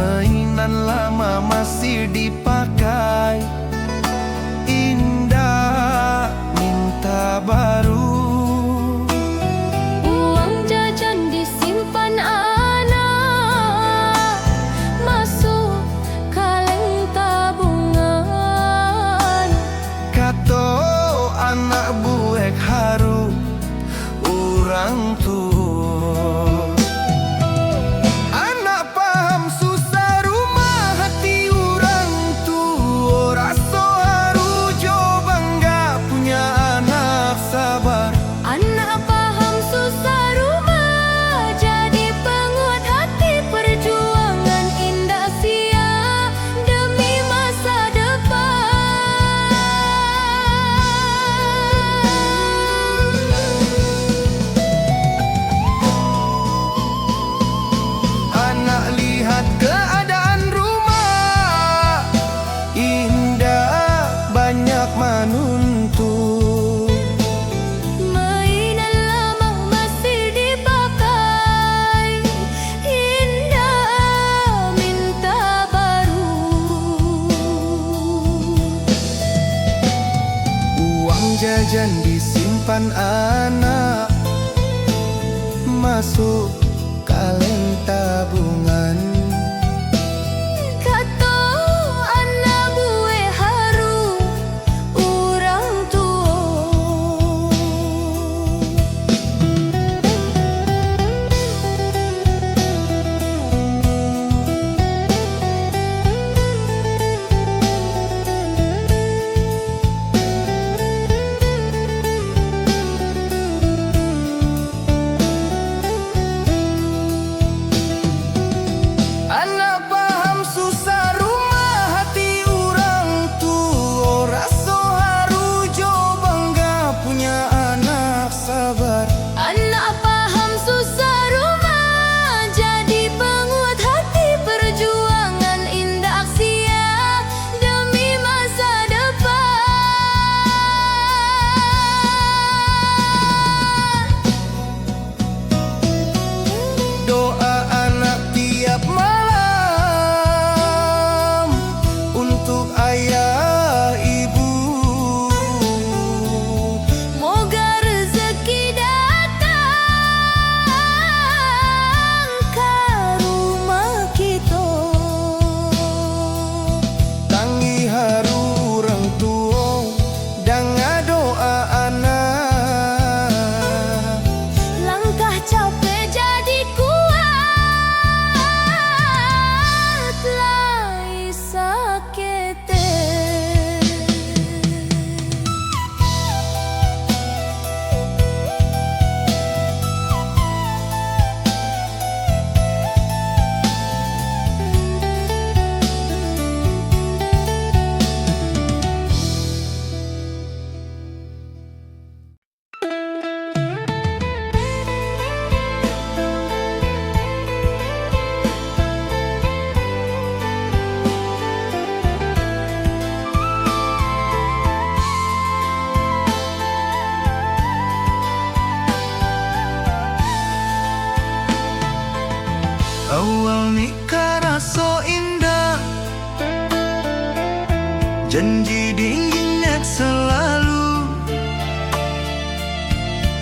mainan lama masih dipakai. Indah minta baru. Uang jajan disimpan anak, masuk kaleng tabungan. Kato anak buek haru orang tua. Anak paham susah rumah hati orang tua. Rasa haru jo bangga punya anak sabar. Anak paham susah rumah, jadi penguat hati perjuangan indah sia demi masa depan. Anak lihat keadaan rumah, indah banyak menuntut. Mainan lama masih dipakai, indah minta baru. Uang jajan disimpan anak, masuk kaleng tabungan. Kato anak bue haru orang tua. Anak paham susah rumah hati orang tua. Rasa haru jo bangga punya anak sabar. Anak paham susah rumah, jadi penguat hati perjuangan indah sia demi masa depan. Doa anak tiap malam untuk ayah ibu. Moga rezeki datang ke rumah kita. Tangi haru orang tua dengan doa anak. Langkah capek jadi kuat, lai sakete. Awal nikah rasa indah, janji diingat selalu.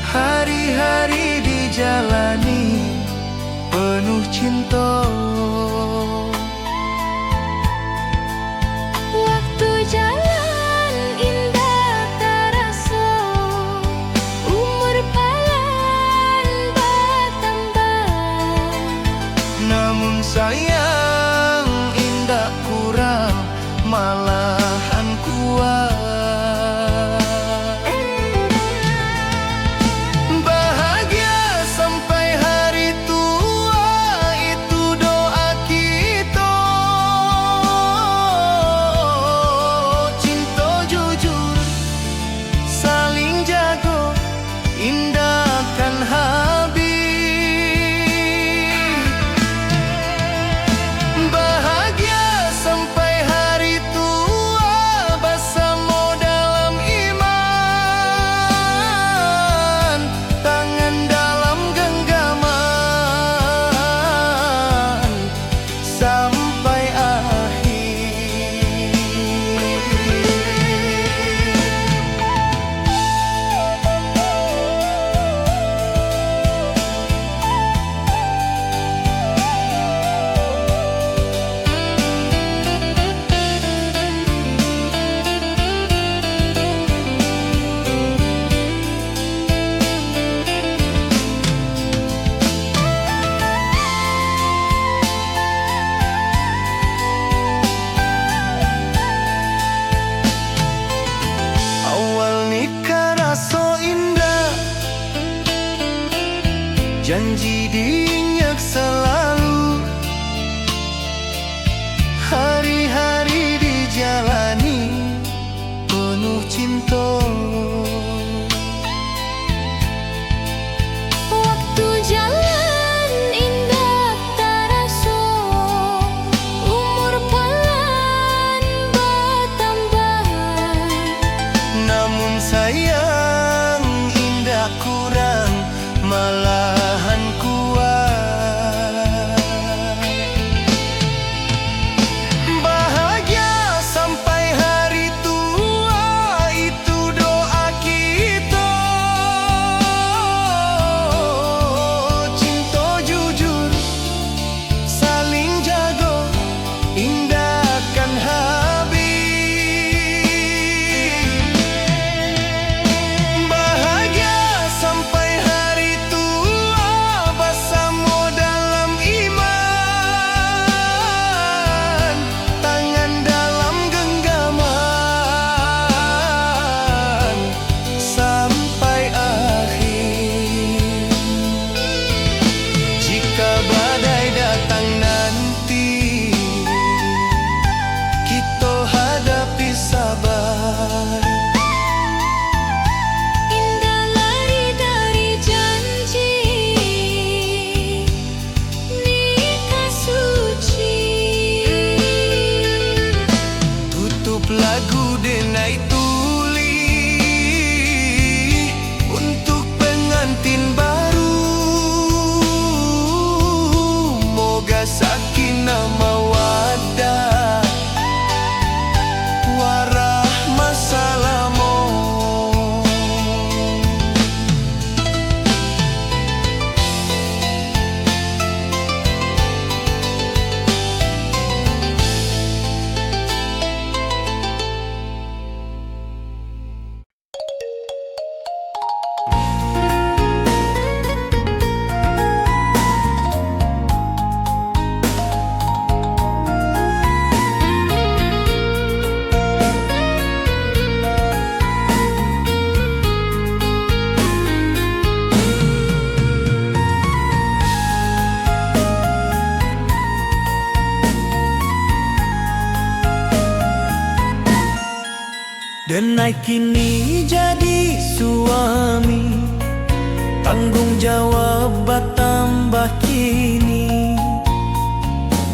Hari-hari dijalani penuh cinta. Waktu jalan indah terasa, umur palan bertambah. Namun sayang indah kurang malahan kuat. Bahagia sampai hari tua, itu doa kita. Cinta jujur saling jago, indahkan habis. Bahagia sampai hari tua, Dan naik kini jadi suami, tanggung jawab bertambah kini.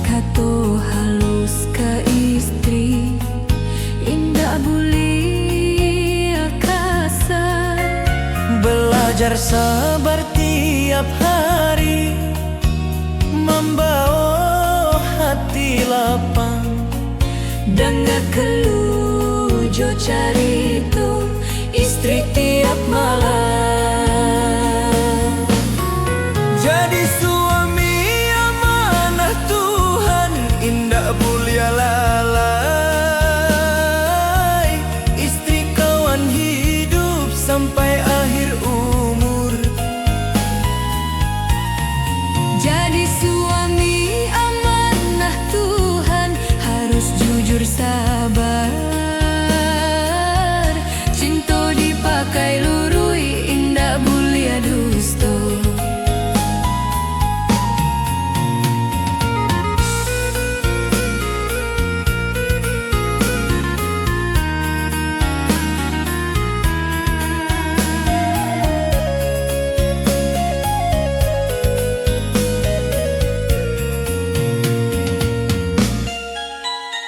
Kato halus ke istri, indah buli kasar. Belajar sabar tiap hari, membawa hati lapang. Dengar keluh jo carito istri tiap malam. Jadi suami amanah Tuhan, indah mulia lalai. Istri kawan hidup sampai akhir umur. Jadi suami amanah Tuhan, harus jujur sabar. Cinta dipakai lurui, indah mulia dusto.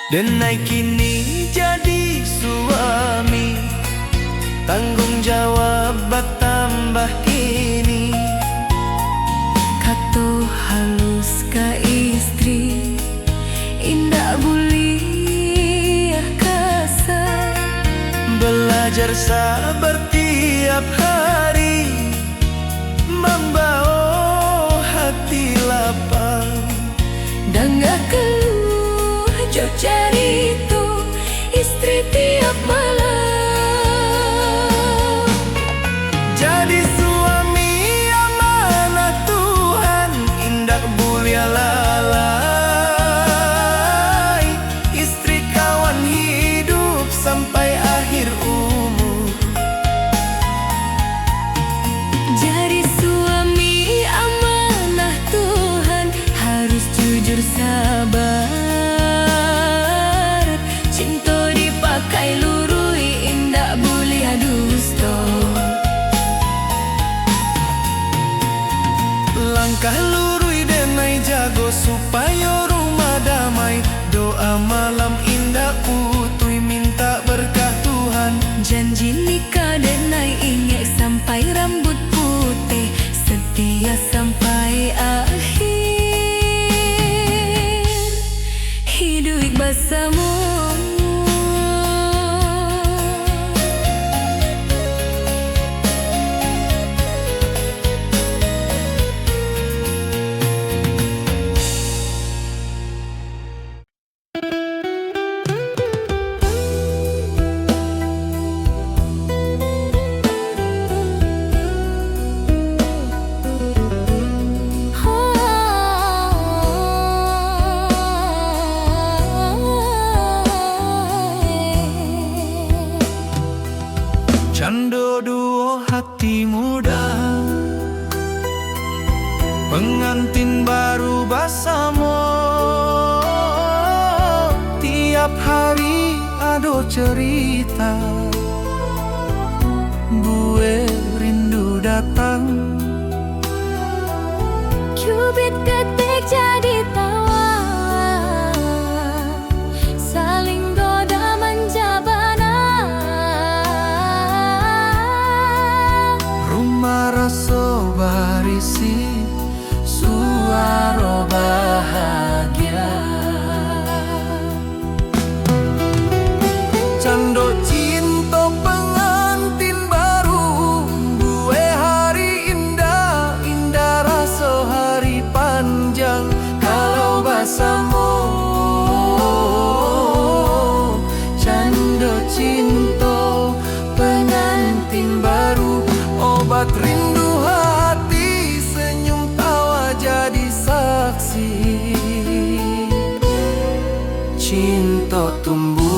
Dan naik kini jadi suami, tanggung jawab bertambah kini. Kato halus ke istri, indah buli kasar. Belajar sabar tiap hari, membawa hati lapang. Dengar keluh jo carito istri tiap malam. Jadi suami amanah Tuhan, indah mulia lalai. Istri kawan hidup sampai akhir umur. Jadi suami amanah Tuhan, harus jujur sabar. Cinta dipakai lurui, indah mulia dusto. Langkah lurui denai jago supaya rumah damai. Doa malam indah utui minta berkah Tuhan. Janji nikah denai ingat sampai rambut putih, setia sampai akhir hidup bersama. Cando duo hati muda, pengantin baru bersama. Tiap hari ada cerita, gue rindu datang. Cubit ketik jadi tawa, saling goda menjabana. Rumah rasa barisi, suara bahagia. Cando cinta pengantin baru, gue hari indah, indah rasa hari panjang. Kalau bersama, cando cinta pengantin baru, obat rindu hati, senyum tawa jadi saksi. Cinta tumbuhan.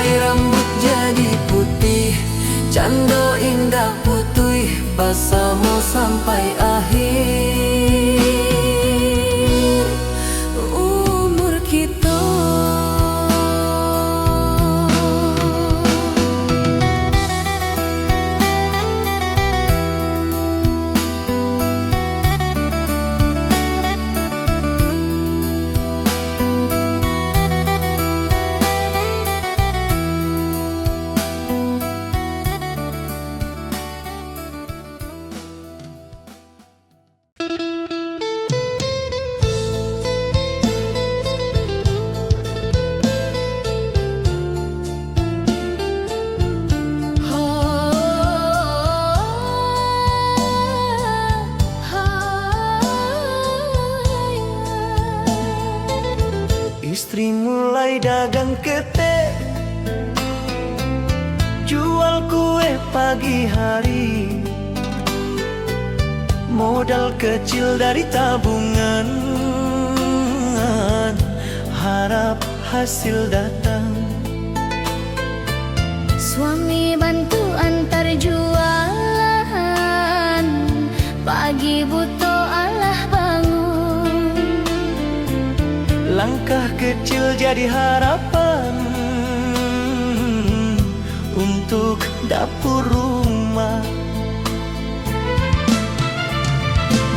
Sampai rambut jadi putih, cando indah putih basamu sampai akhir umur kita. Istri mulai dagang ketek, jual kue pagi hari. Modal kecil dari tabungan, harap hasil datang. Suami bantu antar jualan, pagi buta Allah bangun. Langkah kecil jadi harapan untuk dapur rumah.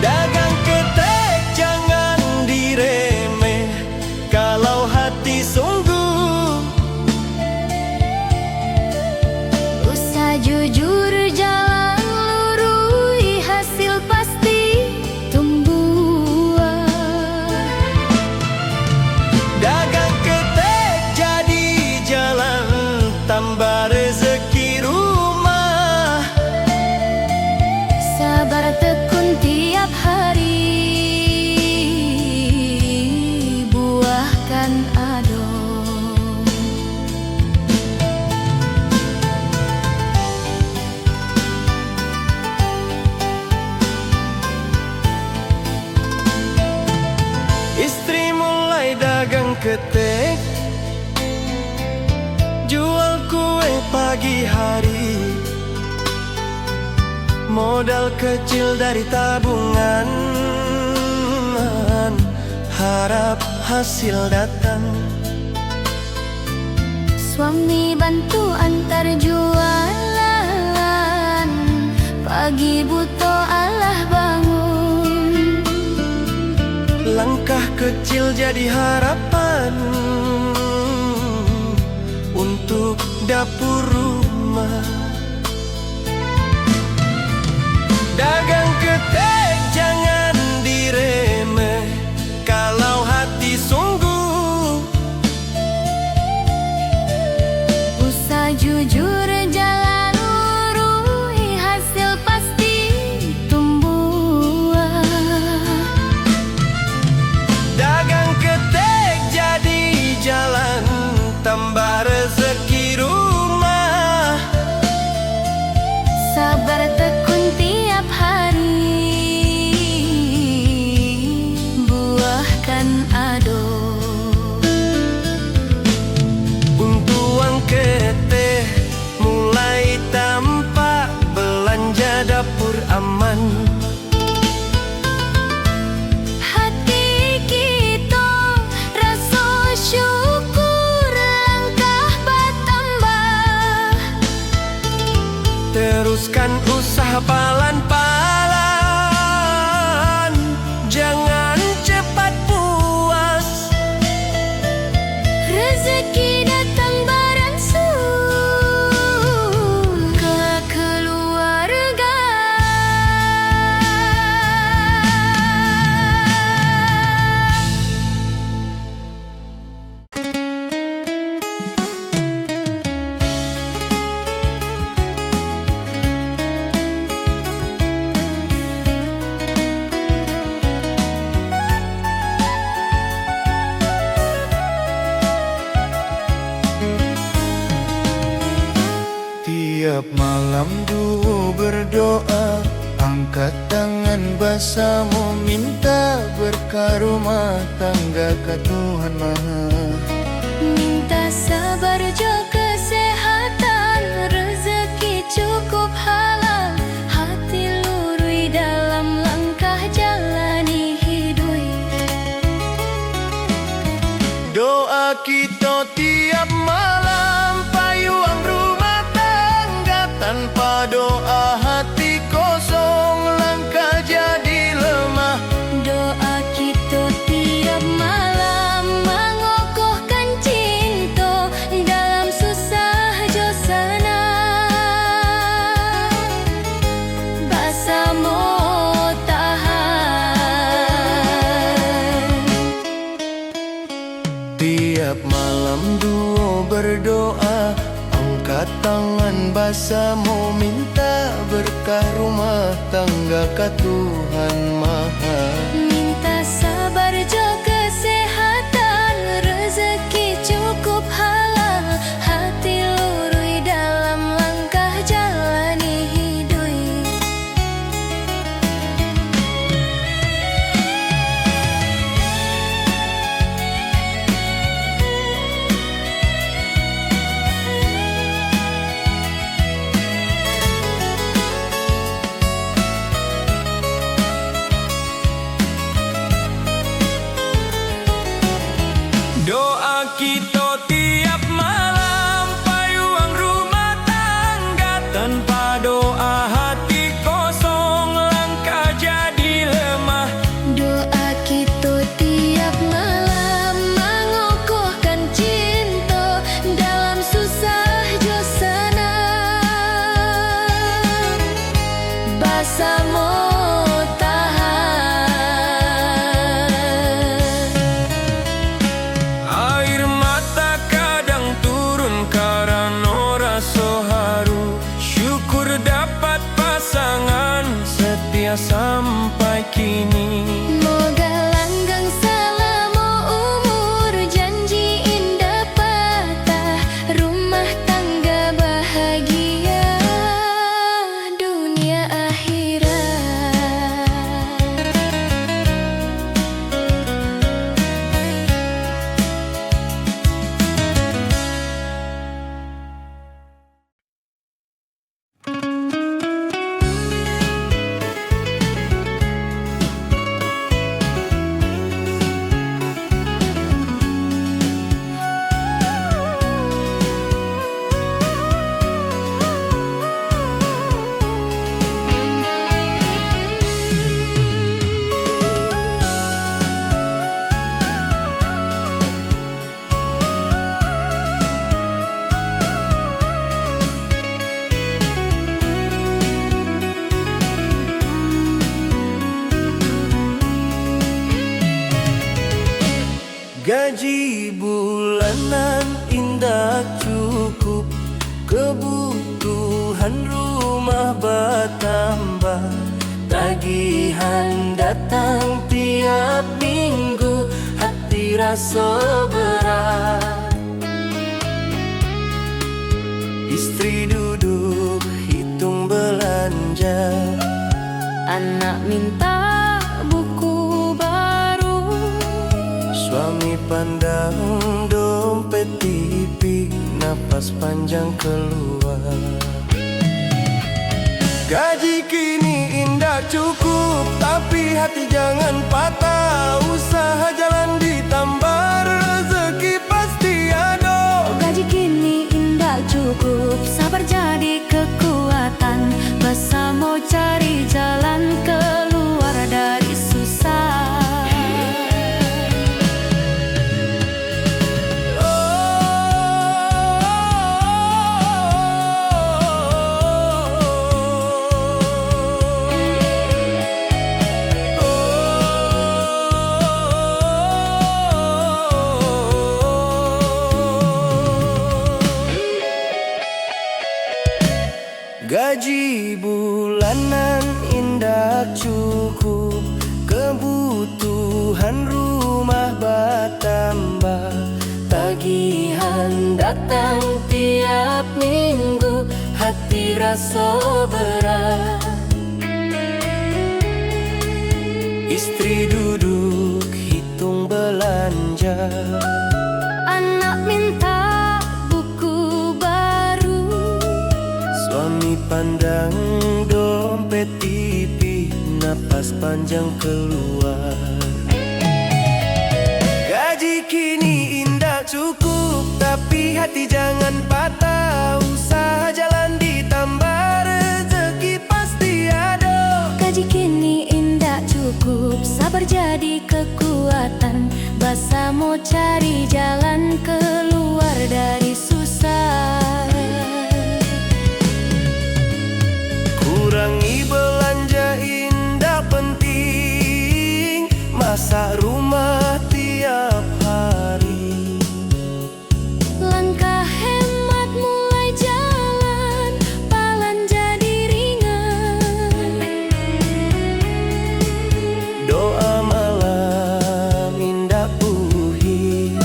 Dagang ketek jangan diremeh, kalau hati sungguh. Usaha jujur jalan lurus, hasil pasti tumbuh. Dagang ketek jadi jalan tambah rezeki rumah. Sabar tekun tiap hari, buahkan adong. Istri mulai dagang ketek, jual kue pagi hari. Modal kecil dari tabungan, harap hasil datang. Suami bantu antar jualan, pagi buta Allah bangun. Langkah kecil jadi harapan untuk dapur rumah. Dagang ketek jangan diremeh, kalau hati sungguh. Usaha jujur jalan lurus, hasil pasti tumbuh. Dagang ketek jadi jalan tambah rezeki rumah. Sabar tekun tiap hari, buahkan adong. Untuang ketek mulai tampak, belanja dapur aman. Hati kita rasa syukur, langkah bertambah. Teruskan usaha palan-palan, jangan cepat puas. Rezeki datang berangsur ke keluarga. Tiap malam dulu berdoa, angkat tangan basamu, minta berkah rumah tangga ke Tuhan Maha. Minta sabar jaga cukup halal. Hati lurui dalam langkah jalani hidup. Doa kita tiap malam payung rumah tangga. Tanpa doa hati kosong, langkah jadi lemah. Doa kita tiap malam mengokohkan cinta dalam susah jo senang. Bersama tahan. Tiap malam duo berdoa, angkat tangan bersama minta berkah rumah tangga ka Tuhan Maha. Minta sabar jo kesehatan, rezeki cukup halal. Hati lurui dalam langkah jalani hidup. Doa kita tiap malam payung rumah tangga. Tanpa doa hati kosong, langkah jadi lemah. Doa kita tiap malam mengokohkan cinta dalam susah jo senang. Bersama tahan. Air mata kadang turun karena rasa haru. Syukur dapat pasangan setia sampai kini. Moga langgeng selama umur, janji indah patah, rumah tangga bahagia dunia akhirat. Gaji bulanan indah cukup, kebutuhan rumah bertambah. Tagihan datang tiap minggu, hati rasa berat. Istri duduk hitung belanja, Anak minta buku baru, suami pandang dompet tipik, napas panjang keluar. Gaji kini indah cukup, tapi hati jangan patah. Usaha jalan ditambah, rezeki pasti ada. gaji kini indah cukup, sabar jadi kekuatan. Bersama cari jalan keluar dari susah. Gaji bulanan indah cukup, kebutuhan rumah bertambah. Tagihan datang tiap minggu, hati rasa berat. Istri duduk hitung belanja, Anak minta buku baru, suami napas panjang keluar. Gaji kini indah cukup, tapi hati jangan patah. Usaha jalan ditambah, rezeki pasti ada. Gaji kini indah cukup, sabar jadi kekuatan. Basa mau cari jalan keluar dari susah. Kurangi belanja indah penting, masak rumah tiap hari. Langkah hemat mulai jalan, palan jadi ringan. Doa malam indah puhi,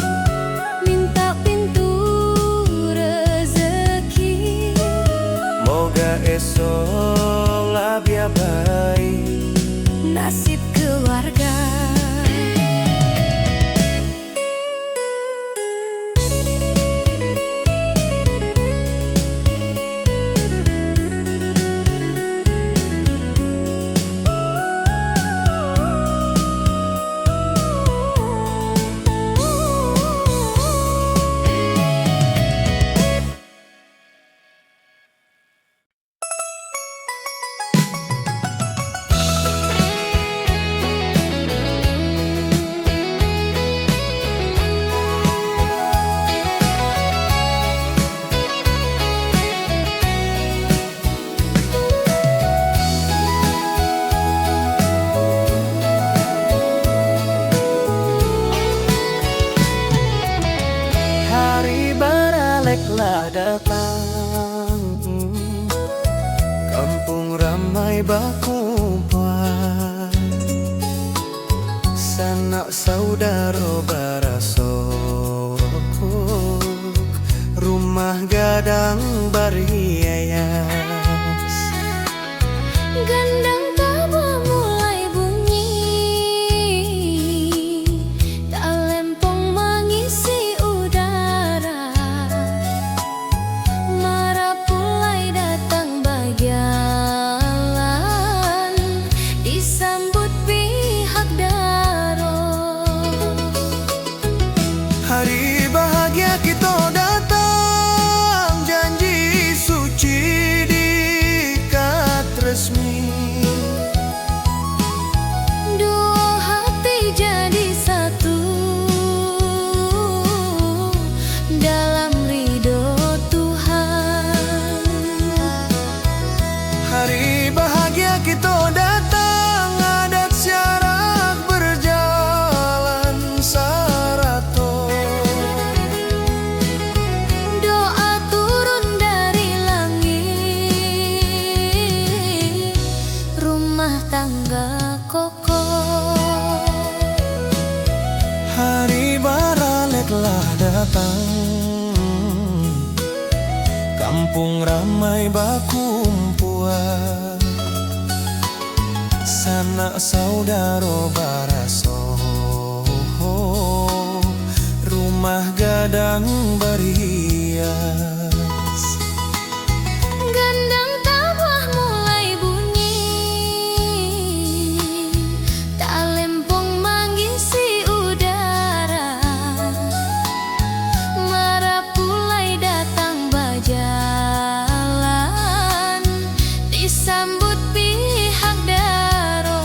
Minta pintu rezeki. moga esok lebih baik Nasib keluarga. Hari baraleklah datang, kampung ramai bakumpulan. Sanak saudara barasok, rumah gadang bariayas. Gendang tabah mulai bunyi, talempong mengisi udara. Mara pulai datang bagian, disambut pihak daro. Hari bahagia kita datang, janji suci diikat resmi. Dua hati jadi satu dalam ridho Tuhan. Hari bahagia kita datang, adat syarat berjalan sarato. Doa turun dari langit, rumah tangga kokoh. Hari baraleklah datang, kampung ramai bakumpulan. Sanak saudara baraso, rumah gadang barias. Gendang tabah mulai bunyi, talempong mengisi udara. Mara pulai datang bajalan, disambut pihak daro.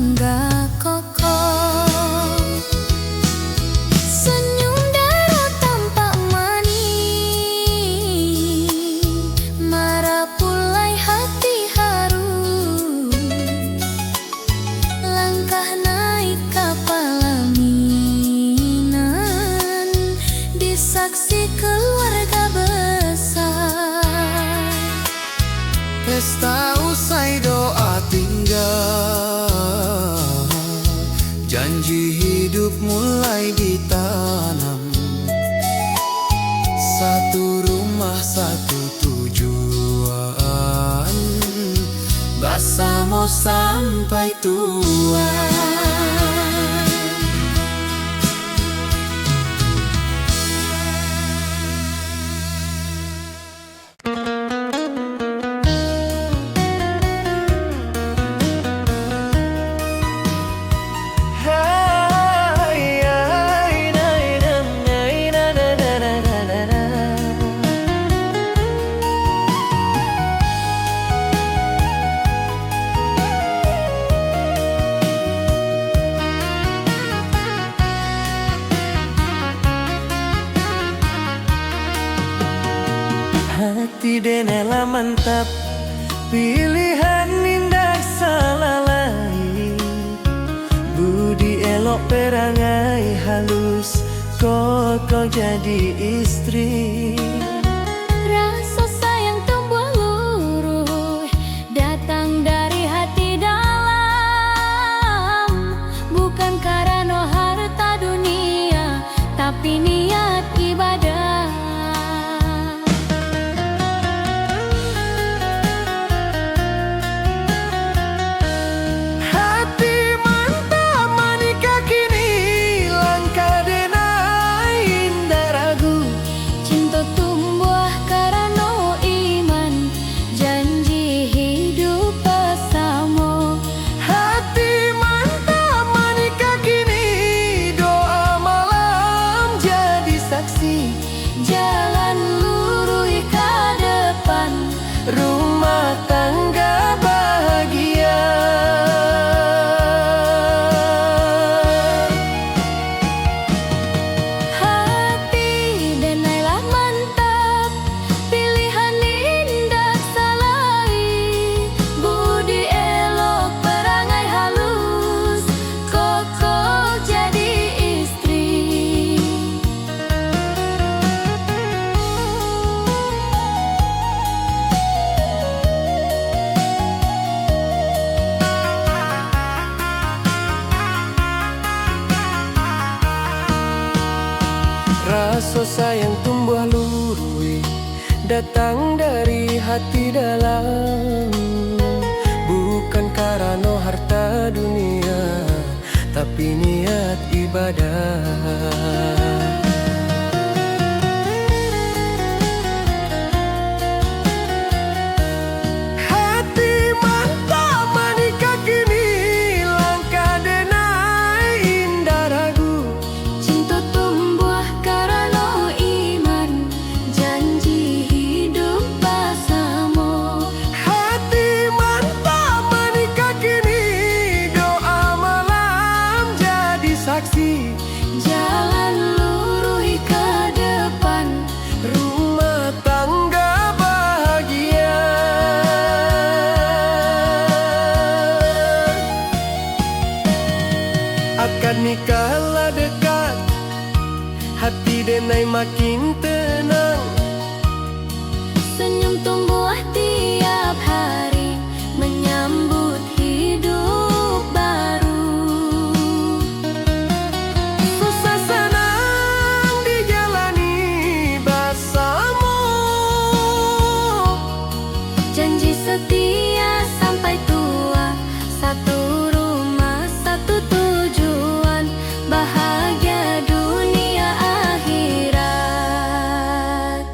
tangga kokoh. Senyum darah tampak manis, marah pulai hati haru. Langkah naik kapal laminan, disaksi keluarga besar. Pesta usai doa tinggal, janji hidup mulai ditanam. Satu rumah satu tujuan, bersama sampai tua. Hati denela mantap, pilihan indah salalai. Budi elok perangai halus, kok jadi istri. Rasa sayang tumbuh luruh, datang dari hati dalam. Bukan karena harta dunia, tapi niat ibadah. Jalan lurus ke depan, Rumah tangga bahagia. hati denailah mantap, pilihan indah salai. Budi elok perangai halus, kokoh jadi istri. Rasa sayang tumbuh lurui, datang dari hati dalam. Bukan karena harta dunia, tapi niat ibadah. Jalan lurus ke depan, Rumah tangga bahagia. Akad nikahlah dekat, hati denai makin tenang. senyum tumbuh tiap hari, menyambut hidup baru. Susah senang dijalani bersama, Janji setia sampai tua, satu rumah satu tujuan, bahagia dunia akhirat.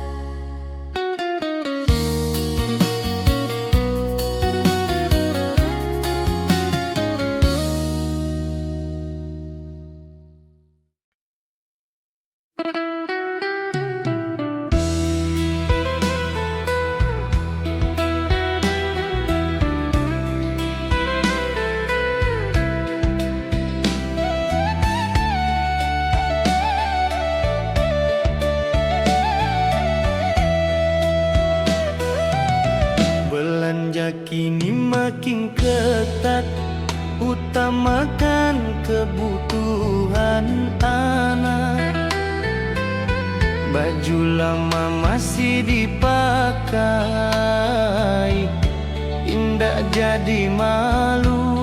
makan kebutuhan anak. Baju lama masih dipakai, indah jadi malu.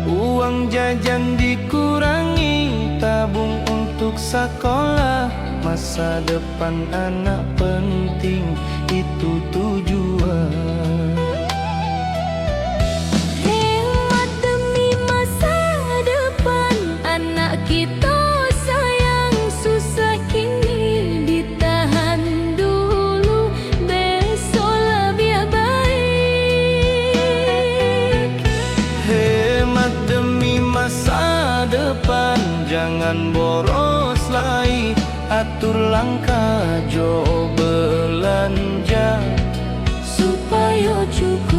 Uang jajan dikurangi, tabung untuk sekolah. Masa depan anak penting, itu tujuan. Hemat demi masa depan anak kita sayang, susah kini ditahan dulu, besoklah biar baik. Hemat demi masa depan, jangan boros lagi. Atur langkah jo belanja Supaya cukup.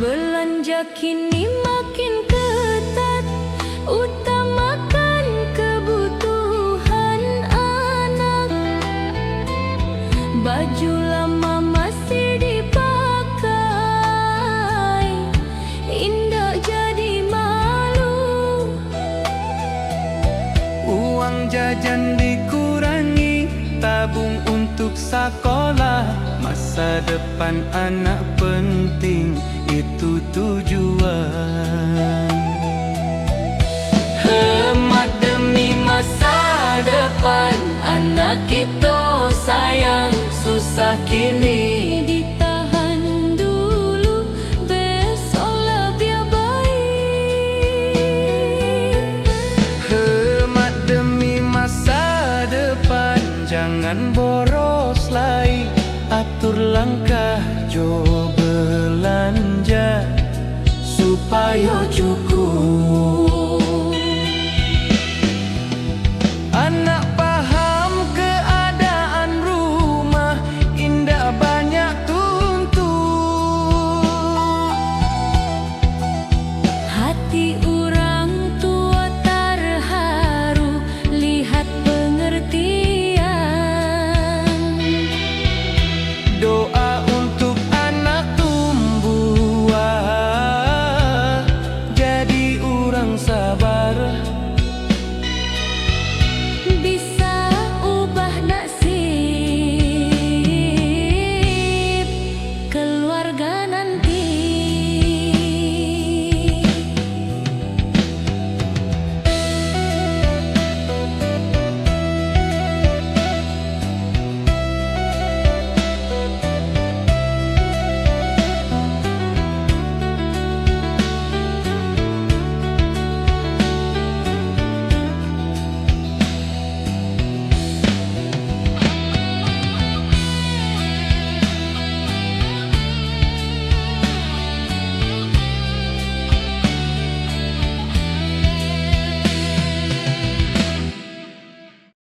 Belanja kini makin ketat, utamakan kebutuhan anak. Baju lama masih dipakai, indah jadi malu. Uang jajan dikurangi, tabung untuk sekolah. Masa depan anak penting, itu tujuan. Hemat demi masa depan anak kita sayang, susah kini